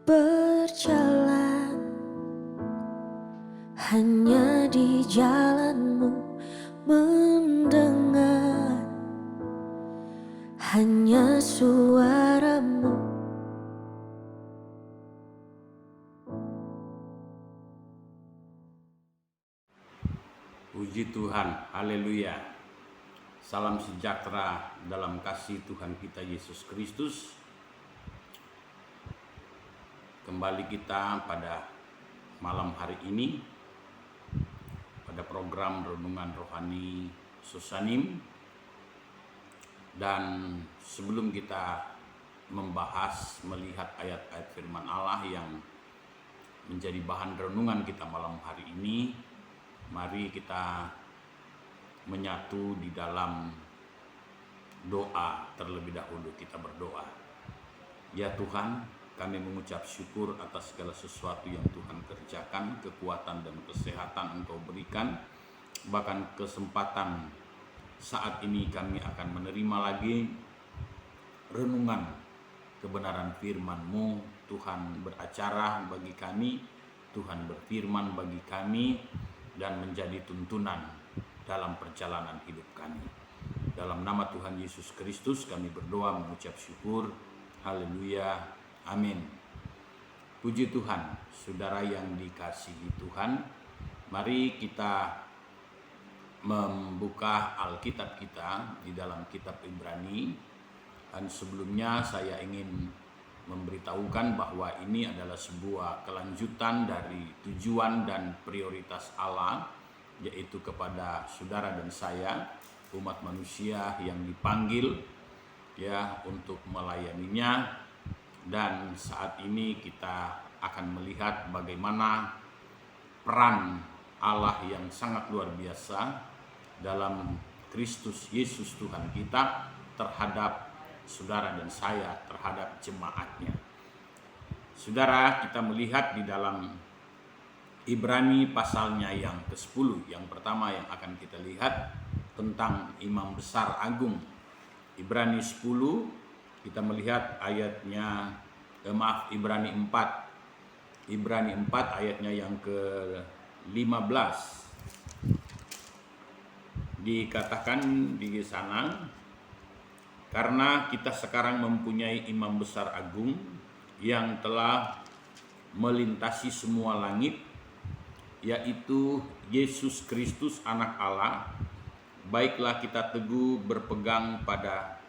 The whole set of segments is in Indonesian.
berjalan hanya di jalanmu, mendengar hanya suaramu. Puji Tuhan, haleluya. Salam sejahtera dalam kasih Tuhan kita Yesus Kristus. Kembali kita pada malam hari ini pada program Renungan Rohani Susanim. Dan sebelum kita membahas, melihat ayat-ayat firman Allah yang menjadi bahan renungan kita malam hari ini, mari kita menyatu di dalam doa terlebih dahulu. Kita berdoa. Ya Tuhan, kami mengucap syukur atas segala sesuatu yang Tuhan kerjakan, kekuatan dan kesehatan Engkau berikan, bahkan kesempatan saat ini kami akan menerima lagi renungan kebenaran firman-Mu. Tuhan beracara bagi kami, Tuhan berfirman bagi kami, dan menjadi tuntunan dalam perjalanan hidup kami. Dalam nama Tuhan Yesus Kristus kami berdoa mengucap syukur. Haleluya. Amin. Puji Tuhan, saudara yang dikasihi Tuhan. Mari kita membuka Alkitab kita di dalam kitab Ibrani. Dan sebelumnya saya ingin memberitahukan bahwa ini adalah sebuah kelanjutan dari tujuan dan prioritas Allah, yaitu kepada saudara dan saya, umat manusia yang dipanggil ya untuk melayaninya. Dan saat ini kita akan melihat bagaimana peran Allah yang sangat luar biasa dalam Kristus Yesus Tuhan kita terhadap saudara dan saya, terhadap jemaatnya. Saudara, kita melihat di dalam Ibrani pasalnya yang ke-10. Yang pertama yang akan kita lihat tentang Imam Besar Agung. Ibrani 10, kita melihat ayatnya, Ibrani 4. Ibrani 4 ayatnya yang ke-15. Dikatakan di sana, karena kita sekarang mempunyai imam besar agung yang telah melintasi semua langit, yaitu Yesus Kristus anak Allah, baiklah kita teguh berpegang pada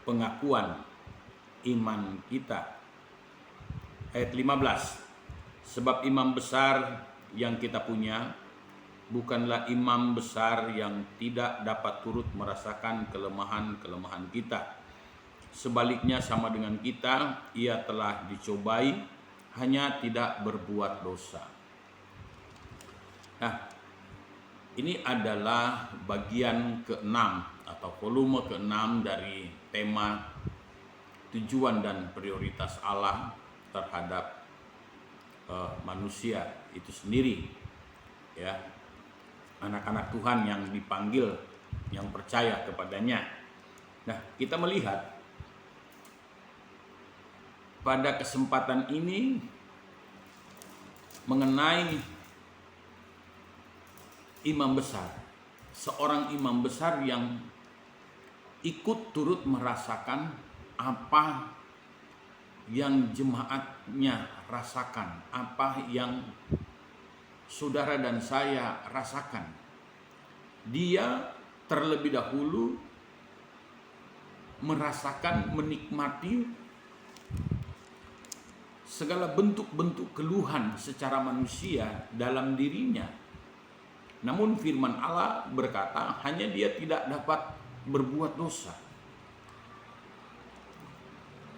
pengakuan iman kita. Ayat 15, sebab imam besar yang kita punya bukanlah imam besar yang tidak dapat turut merasakan kelemahan-kelemahan kita. Sebaliknya sama dengan kita, ia telah dicobai, hanya tidak berbuat dosa. Nah, ini adalah bagian ke-6 atau volume ke-6 dari tema tujuan dan prioritas Allah terhadap manusia itu sendiri, ya, anak-anak Tuhan yang dipanggil, yang percaya kepadanya. Nah, kita melihat pada kesempatan ini mengenai imam besar, seorang imam besar yang ikut turut merasakan apa yang jemaatnya rasakan, apa yang saudara dan saya rasakan. Dia terlebih dahulu merasakan, menikmati segala bentuk-bentuk keluhan secara manusia dalam dirinya. Namun firman Allah berkata, hanya dia tidak dapat berbuat dosa.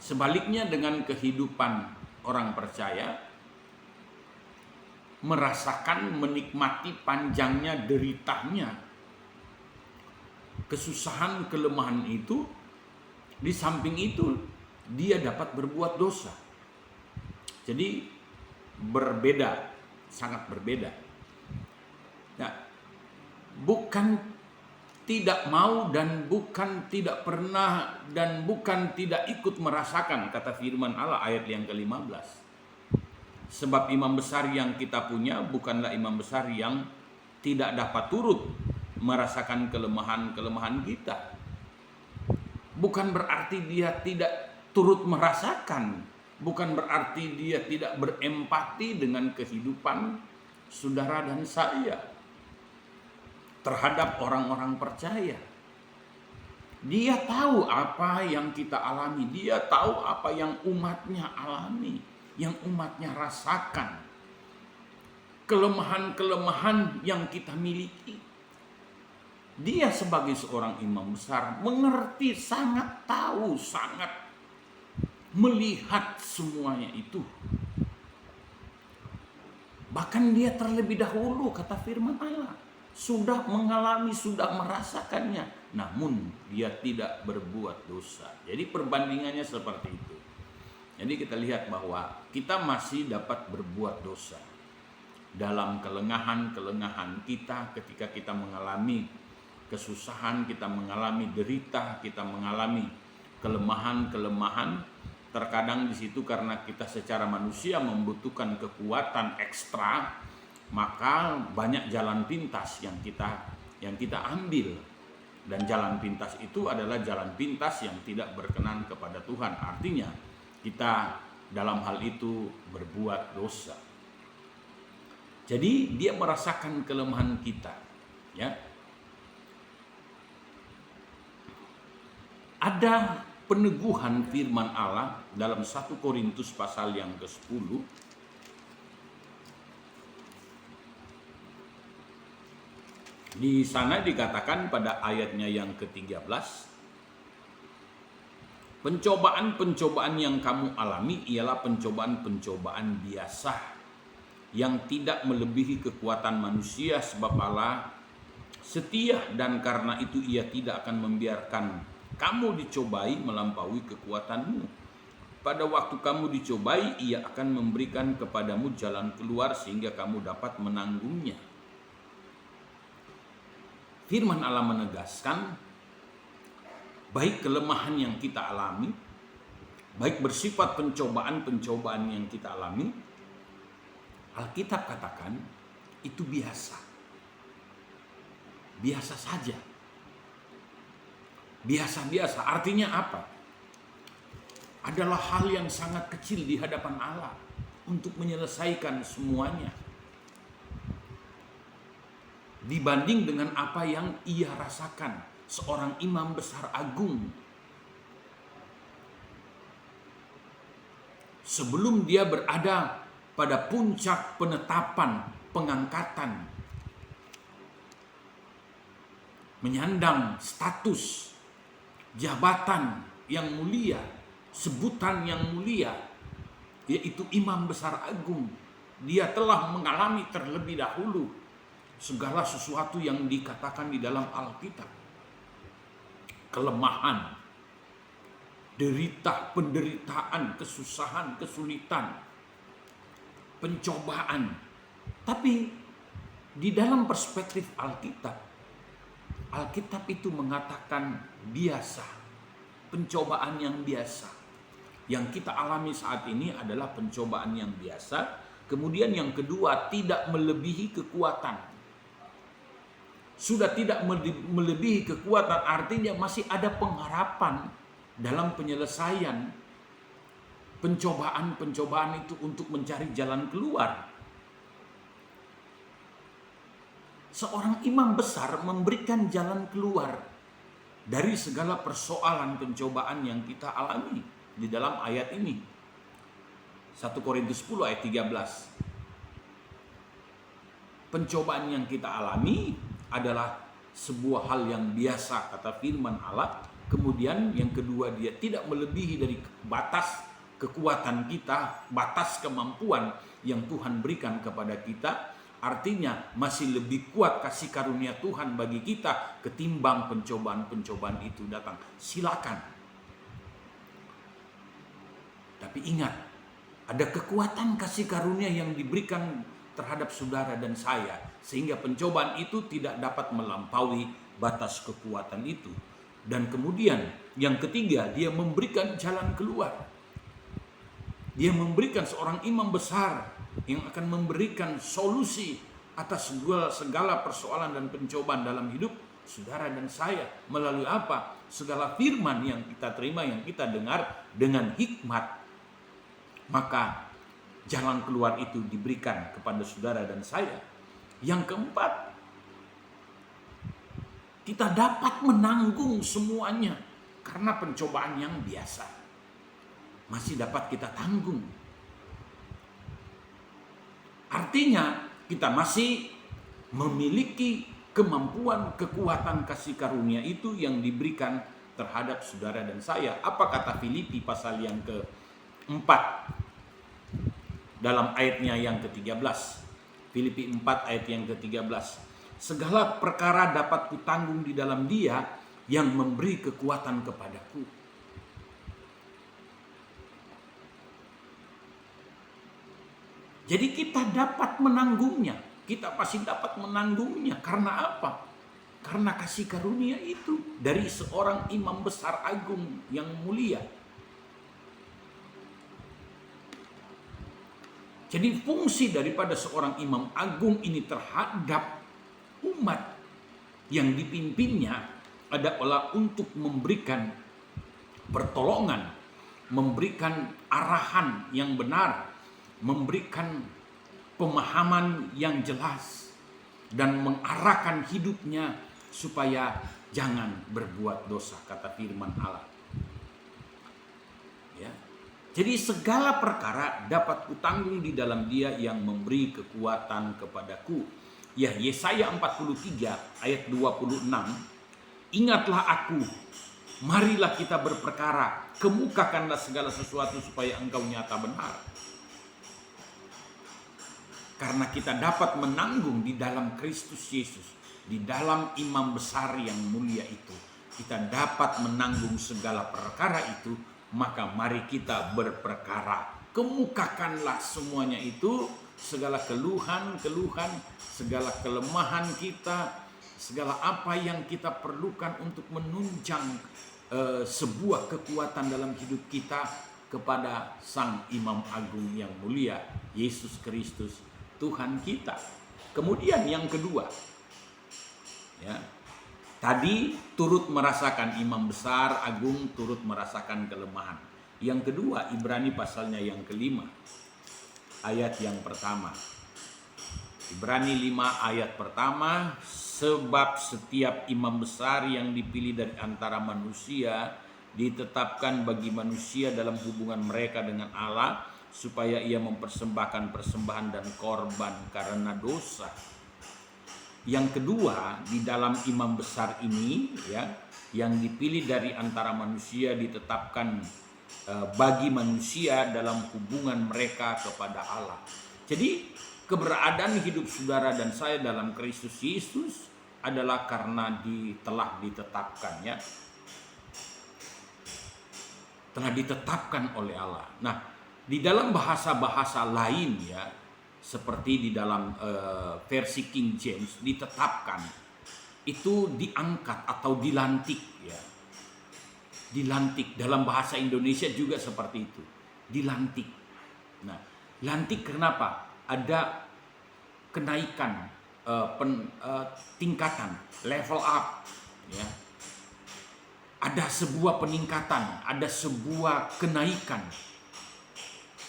Sebaliknya dengan kehidupan orang percaya, merasakan, menikmati panjangnya deritanya kesusahan, kelemahan itu. Di samping itu dia dapat berbuat dosa. Jadi berbeda, sangat berbeda. Nah, bukan tidak mau dan bukan tidak pernah dan bukan tidak ikut merasakan, kata firman Allah ayat yang ke-15. Sebab imam besar yang kita punya bukanlah imam besar yang tidak dapat turut merasakan kelemahan-kelemahan kita. Bukan berarti dia tidak turut merasakan, bukan berarti dia tidak berempati dengan kehidupan saudara dan saya terhadap orang-orang percaya. Dia tahu apa yang kita alami, dia tahu apa yang umatnya alami, yang umatnya rasakan, kelemahan-kelemahan yang kita miliki. Dia sebagai seorang imam besar mengerti, sangat tahu, sangat melihat semuanya itu. Bahkan dia terlebih dahulu, kata firman Allah, sudah mengalami, sudah merasakannya, namun dia tidak berbuat dosa. Jadi perbandingannya seperti itu. Jadi kita lihat bahwa kita masih dapat berbuat dosa dalam kelengahan-kelengahan kita ketika kita mengalami kesusahan, kita mengalami derita, kita mengalami kelemahan-kelemahan. Terkadang di situ karena kita secara manusia membutuhkan kekuatan ekstra, maka banyak jalan pintas yang kita ambil, dan jalan pintas itu adalah jalan pintas yang tidak berkenan kepada Tuhan. Artinya kita dalam hal itu berbuat dosa. Jadi dia merasakan kelemahan kita, ya. Ada peneguhan firman Allah dalam 1 Korintus pasal yang ke-10. Di sana dikatakan pada ayatnya yang ke-13, pencobaan-pencobaan yang kamu alami ialah pencobaan-pencobaan biasa yang tidak melebihi kekuatan manusia, sebab Allah setia dan karena itu ia tidak akan membiarkan kamu dicobai melampaui kekuatanmu. Pada waktu kamu dicobai, ia akan memberikan kepadamu jalan keluar sehingga kamu dapat menanggungnya. Firman Allah menegaskan, baik kelemahan yang kita alami, baik bersifat pencobaan-pencobaan yang kita alami, Alkitab katakan itu biasa. Biasa saja. Biasa-biasa artinya apa? Adalah hal yang sangat kecil di hadapan Allah untuk menyelesaikan semuanya. Dibanding dengan apa yang ia rasakan, seorang imam besar agung. Sebelum dia berada pada puncak penetapan, pengangkatan, menyandang status jabatan yang mulia, sebutan yang mulia, yaitu imam besar agung. Dia telah mengalami terlebih dahulu segala sesuatu yang dikatakan di dalam Alkitab. Kelemahan, derita, penderitaan, kesusahan, kesulitan, pencobaan. Tapi di dalam perspektif Alkitab, Alkitab itu mengatakan biasa, pencobaan yang biasa. Yang kita alami saat ini adalah pencobaan yang biasa. Kemudian yang kedua, tidak melebihi kekuatan. Sudah tidak melebihi kekuatan, artinya masih ada pengharapan dalam penyelesaian pencobaan-pencobaan itu untuk mencari jalan keluar. Seorang imam besar memberikan jalan keluar dari segala persoalan pencobaan yang kita alami di dalam ayat ini. 1 Korintus 10 ayat 13. Pencobaan yang kita alami adalah sebuah hal yang biasa, kata firman Allah. Kemudian yang kedua, dia tidak melebihi dari batas kekuatan kita, batas kemampuan yang Tuhan berikan kepada kita. Artinya masih lebih kuat kasih karunia Tuhan bagi kita ketimbang pencobaan-pencobaan itu datang. Silakan. Tapi ingat, ada kekuatan kasih karunia yang diberikan terhadap saudara dan saya, sehingga pencobaan itu tidak dapat melampaui batas kekuatan itu. Dan kemudian yang ketiga, dia memberikan jalan keluar. Dia memberikan seorang imam besar yang akan memberikan solusi atas segala persoalan dan pencobaan dalam hidup saudara dan saya. Melalui apa? Segala firman yang kita terima, yang kita dengar dengan hikmat. Maka jalan keluar itu diberikan kepada saudara dan saya. Yang keempat, kita dapat menanggung semuanya karena pencobaan yang biasa masih dapat kita tanggung. Artinya kita masih memiliki kemampuan, kekuatan kasih karunia itu yang diberikan terhadap saudara dan saya. Apa kata Filipi pasal yang keempat dalam ayatnya yang ke-13? Filipi 4 ayat yang ke-13. Segala perkara dapat kutanggung di dalam Dia yang memberi kekuatan kepadaku. Jadi kita dapat menanggungnya. Kita pasti dapat menanggungnya. Karena apa? Karena kasih karunia itu dari seorang imam besar agung yang mulia. Jadi fungsi daripada seorang imam agung ini terhadap umat yang dipimpinnya adalah untuk memberikan pertolongan, memberikan arahan yang benar, memberikan pemahaman yang jelas, dan mengarahkan hidupnya supaya jangan berbuat dosa, kata firman Allah. Ya. Jadi segala perkara dapat kutanggung di dalam Dia yang memberi kekuatan kepadaku. Ya, Yesaya 43 ayat 26. Ingatlah aku, marilah kita berperkara, kemukakanlah segala sesuatu supaya engkau nyata benar. Karena kita dapat menanggung di dalam Kristus Yesus, di dalam imam besar yang mulia itu, kita dapat menanggung segala perkara itu. Maka mari kita berperkara, kemukakanlah semuanya itu, segala keluhan, segala kelemahan kita, segala apa yang kita perlukan untuk menunjang sebuah kekuatan dalam hidup kita kepada Sang Imam Agung yang mulia, Yesus Kristus Tuhan kita. Kemudian yang kedua, ya, tadi turut merasakan imam besar agung, turut merasakan kelemahan. Yang kedua, Ibrani pasalnya yang kelima, ayat yang pertama. Ibrani 5 ayat pertama, sebab setiap imam besar yang dipilih dari antara manusia ditetapkan bagi manusia dalam hubungan mereka dengan Allah, supaya ia mempersembahkan persembahan dan korban karena dosa. Yang kedua, di dalam imam besar ini, ya, yang dipilih dari antara manusia ditetapkan bagi manusia dalam hubungan mereka kepada Allah. Jadi keberadaan hidup saudara dan saya dalam Kristus Yesus adalah karena telah ditetapkan, ya, telah ditetapkan oleh Allah. Nah, di dalam bahasa-bahasa lain, ya, seperti di dalam versi King James, ditetapkan itu diangkat atau dilantik, ya. Dilantik. Dalam bahasa Indonesia juga seperti itu, dilantik. Nah, lantik kenapa? Ada kenaikan, tingkatan, level up, ya. Ada sebuah peningkatan, ada sebuah kenaikan.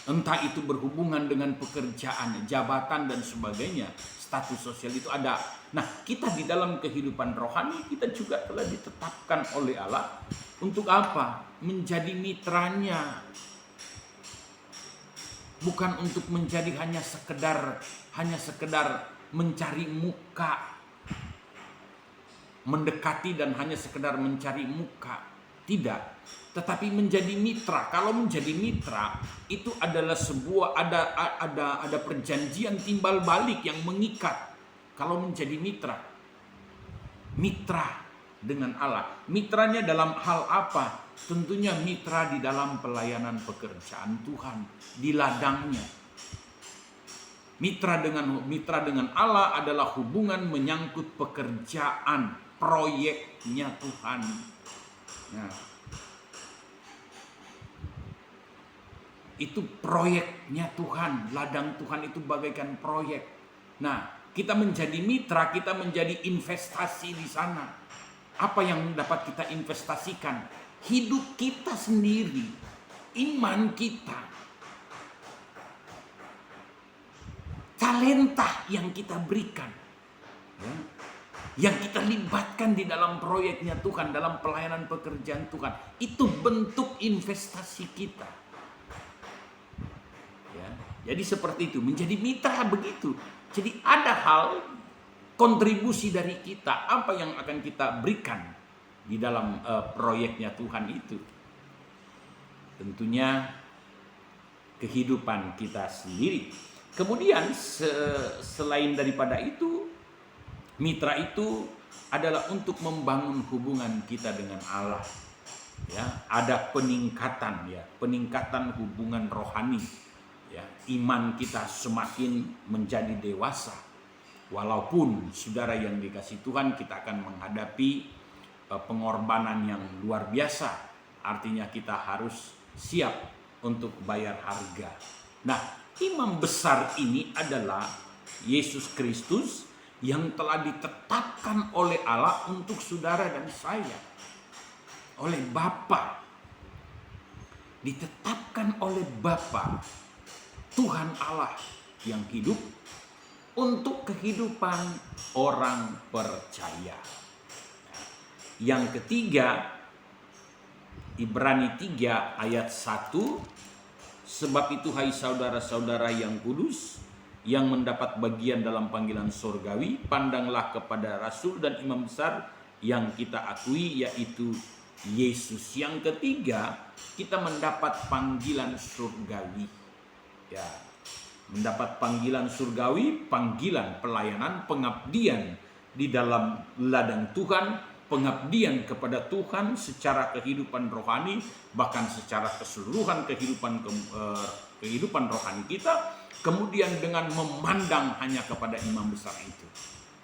Entah itu berhubungan dengan pekerjaan, jabatan dan sebagainya, status sosial itu ada. Nah, kita di dalam kehidupan rohani kita juga telah ditetapkan oleh Allah untuk apa? Menjadi mitranya. Bukan untuk menjadi hanya sekedar mencari muka, mendekati dan hanya sekedar mencari muka. Tidak, tetapi menjadi mitra. Kalau menjadi mitra itu adalah sebuah ada perjanjian timbal balik yang mengikat. Kalau menjadi mitra dengan Allah. Mitranya dalam hal apa? Tentunya mitra di dalam pelayanan pekerjaan Tuhan, di ladangnya. Mitra dengan Allah adalah hubungan menyangkut pekerjaan proyeknya Tuhan. Nah, itu proyeknya Tuhan. Ladang Tuhan itu bagaikan proyek. Nah, kita menjadi mitra, kita menjadi investasi di sana. Apa yang dapat kita investasikan? Hidup kita sendiri, iman kita, talenta yang kita berikan, ya, yang kita libatkan di dalam proyeknya Tuhan, dalam pelayanan pekerjaan Tuhan. Itu bentuk investasi kita. Ya, jadi seperti itu, menjadi mitra begitu. Jadi ada hal kontribusi dari kita, apa yang akan kita berikan di dalam proyeknya Tuhan itu. Tentunya kehidupan kita sendiri. Kemudian selain daripada itu, mitra itu adalah untuk membangun hubungan kita dengan Allah. Ya, ada peningkatan, ya, peningkatan hubungan rohani. Ya, iman kita semakin menjadi dewasa. Walaupun saudara yang dikasihi Tuhan, kita akan menghadapi pengorbanan yang luar biasa. Artinya kita harus siap untuk bayar harga. Nah, imam besar ini adalah Yesus Kristus yang telah ditetapkan oleh Allah untuk saudara dan saya. Oleh Bapa. Ditetapkan oleh Bapa, Tuhan Allah yang hidup, untuk kehidupan orang percaya. Yang ketiga, Ibrani 3 ayat 1, sebab itu hai saudara-saudara yang kudus, yang mendapat bagian dalam panggilan surgawi, pandanglah kepada Rasul dan Imam Besar yang kita akui, yaitu Yesus. Yang ketiga, kita mendapat panggilan surgawi. Ya, mendapat panggilan surgawi, panggilan pelayanan, pengabdian di dalam ladang Tuhan, pengabdian kepada Tuhan secara kehidupan rohani, bahkan secara keseluruhan kehidupan rohani kita. Kemudian dengan memandang hanya kepada imam besar itu,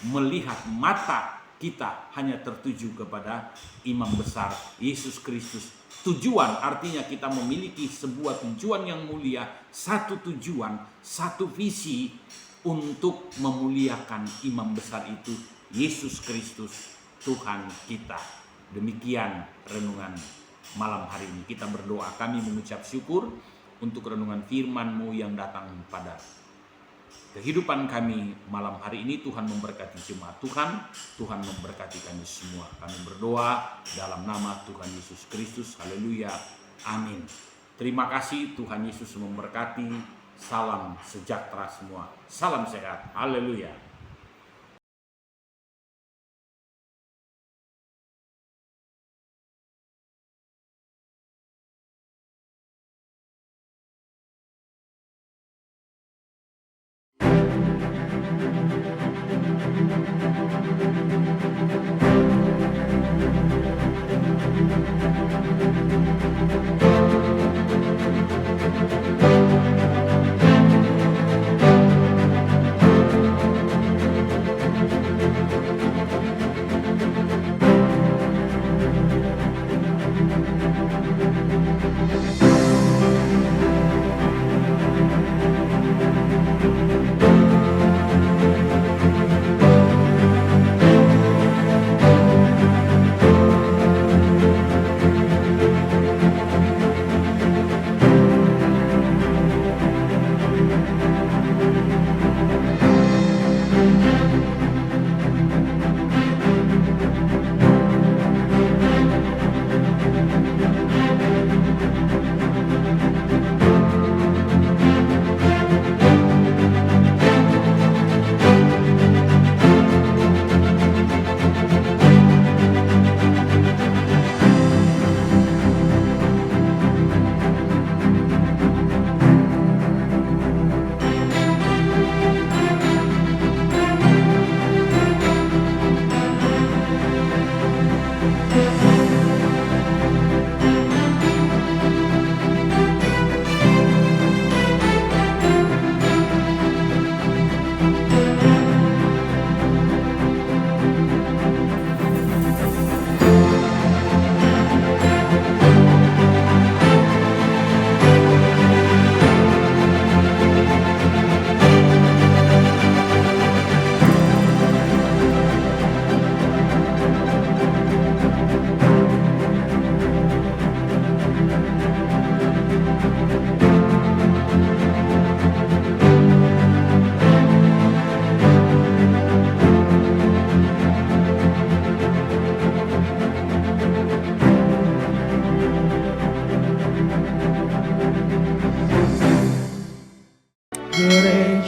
melihat mata kita hanya tertuju kepada imam besar Yesus Kristus. Tujuan artinya kita memiliki sebuah tujuan yang mulia, satu tujuan, satu visi untuk memuliakan imam besar itu, Yesus Kristus Tuhan kita. Demikian renungan malam hari ini. Kita berdoa, kami mengucap syukur untuk renungan firman-Mu yang datang pada kehidupan kami malam hari ini. Tuhan memberkati jemaat Tuhan, Tuhan memberkati kami semua. Kami berdoa dalam nama Tuhan Yesus Kristus. Haleluya. Amin. Terima kasih, Tuhan Yesus memberkati. Salam sejahtera semua. Salam sehat. Haleluya.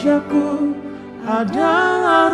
wajahku adalah